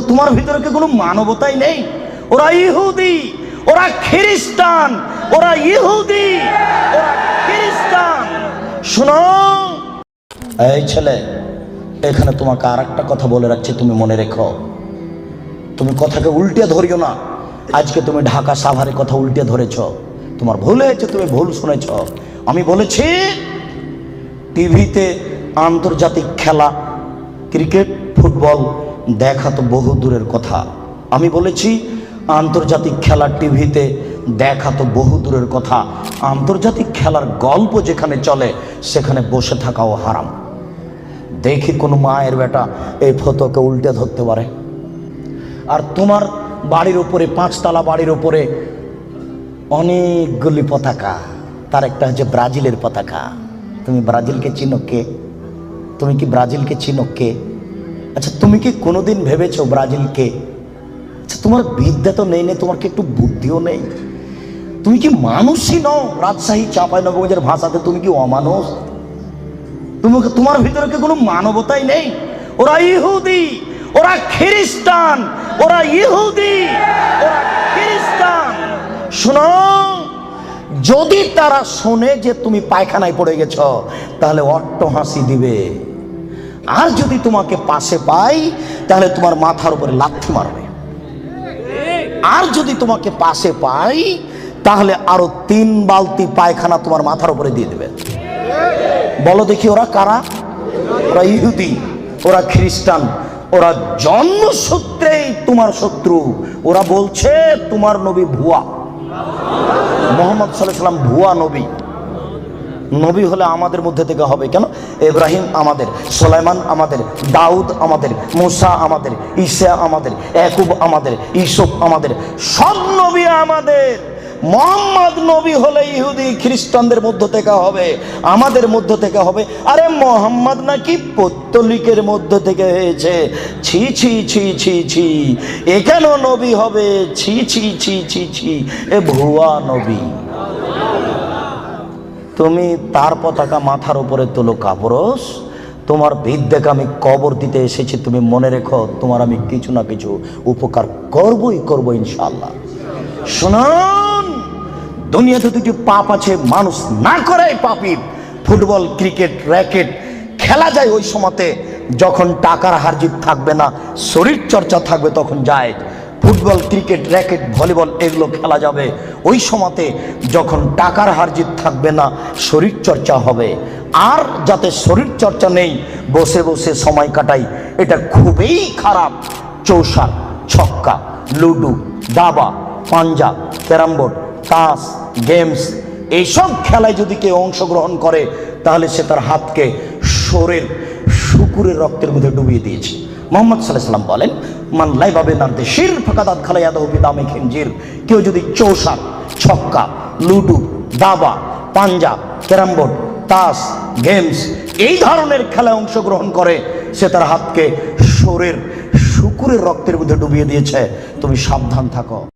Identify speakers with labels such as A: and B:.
A: তোমার ভিতরে কি কোনো মানবতাই নেই? ওরা ইহুদি, ওরা খ্রিস্টান, ওরা ইহুদি, ওরা খ্রিস্টান। শোনো এই ছেলে, এখানে তোমাকে আর একটা কথা বলে রাখছি, তুমি মনে রেখো। তুমি কথাকে উল্টে ধরিও না। আজকে তুমি ঢাকা সাভারে কথা উল্টে ধরেছ, তোমার ভুল হয়েছে, তুমি ভুল শুনেছ। আমি বলেছি টিভিতে আন্তর্জাতিক খেলা ক্রিকেট ফুটবল দেখা তো বহু দূরের কথা। আমি বলেছি আন্তর্জাতিক খেলা টিভিতে দেখা তো বহু দূরের কথা, আন্তর্জাতিক খেলার গল্প যেখানে চলে সেখানে বসে থাকাও হারাম। দেখি কোন মায়ের বেটা এই ফটোকে উল্টে ধরতে পারে। আর তোমার বাড়ির উপরে, 5 তলা বাড়ির উপরে অনেকগুলি পতাকা, তার একটা হচ্ছে ব্রাজিলের পতাকা। তুমি ব্রাজিলকে চিনো কে? তুমি কি ব্রাজিলকে চিনো কে? আচ্ছা, তুমি কি কোনোদিন ভেবেছো ব্রাজিলকে? আচ্ছা, তোমার বিদ্যা তো নেই, তোমার কি একটু বুদ্ধিও নেই? তুমি কি মানুষই নও? রাজশাহী চাঁপাইনবাবগঞ্জের ভাষাতে তুমি কি অমানুষ? তোমার ভিতরে কি কোনো মানবতাই নেই? ওরা ইহুদি, ওরা খ্রিস্টান, ওরা ইহুদি, ওরা খ্রিস্টান। শোনো, যদি তারা শোনে যে তুমি পায়খানায় পড়ে গেছ তাহলে অট্ট হাসি দিবে। আর যদি তোমাকে পাশে পাই তাহলে তোমার মাথার উপরে লাথি মারবে। আর যদি তোমাকে পাশে পাই তাহলে আরো 3 বালতি পায়খানা তোমার মাথার উপরে দিয়ে দেবে। বলো দেখি ওরা কারা? ওরা ইহুদি, ওরা খ্রিস্টান, ওরা জন্মসূত্রেই তোমার শত্রু। ওরা বলছে তোমার নবী ভুয়া, মুহাম্মদ সাল্লাল্লাহু আলাইহি ওয়াসাল্লাম ভুয়া নবী। নবী হলে আমাদের মধ্যে থেকে হবে কেন? ইব্রাহিম আমাদের, সুলাইমান আমাদের, দাউদ আমাদের, মুসা আমাদের, ঈসা আমাদের, ইয়াকুব আমাদের, ইউসুফ আমাদের, সব নবী আমাদের। মুহাম্মদ নবী হলে ইহুদি খ্রিস্টানদের মধ্য থেকে হবে, আমাদের মধ্য থেকে হবে। আরে মুহাম্মদ নাকি পৌত্তলিকের মধ্য থেকে হয়েছে। ছি ছি ছি ছি ছি, এ কেন নবী হবে? ছি ছি ছি ছি ছি, এ ভুয়া নবী। তুমি তার পতাকা মাথার উপরে তোলো কাপুরুষ। তোমার বিদ্যাকে আমি কবর দিতে এসেছি, তুমি মনে রেখো তোমার আমি কিছু না কিছু উপকার করবই করবো ইনশাআল্লাহ। শুনুন, দুনিয়াতে 2টি পাপ আছে, মানুষ না করে পাপী। ফুটবল ক্রিকেট র্যাকেট খেলা যায় ওই সময়তে যখন টাকার হারজিত থাকবে না, শরীর চর্চা থাকবে, তখন যায়। ফুটবল ক্রিকেট র্যাকেট ভলিবল এগুলো খেলা যাবে ওই সময়তে যখন টাকার হারজিত থাকবে না, শরীর চর্চা হবে। আর যাতে শরীর চর্চা নেই, বসে বসে সময় কাটাই, এটা খুবই খারাপ। চৌসার, ছক্কা, লুডু, দাবা, পাঞ্জা, ক্যারাম বোর্ড, তাস, গেমস, এইসব খেলায় যদি কেউ অংশগ্রহণ করে তাহলে সে তার হাতকে শরীর শুকুরের রক্তের মধ্যে ডুবিয়ে দিয়েছে। মুহাম্মদ সাল্লাল্লাহু আলাইহি ওয়াসাল্লাম বলেন, মান লাইবা বিনারদি শির ফাকাদাত খালায়াদাহু বিদামি খিনজির। কেউ যদি চৌসার, ছক্কা, লুডু, দাবা, পাঞ্জা, ক্যারাম বোর্ড, তাস, গেমস এই ধরনের খেলায় অংশগ্রহণ করে সে তার হাতকে শরীর শুকুরের রক্তের মধ্যে ডুবিয়ে দিয়েছে। তুমি সাবধান থাকো।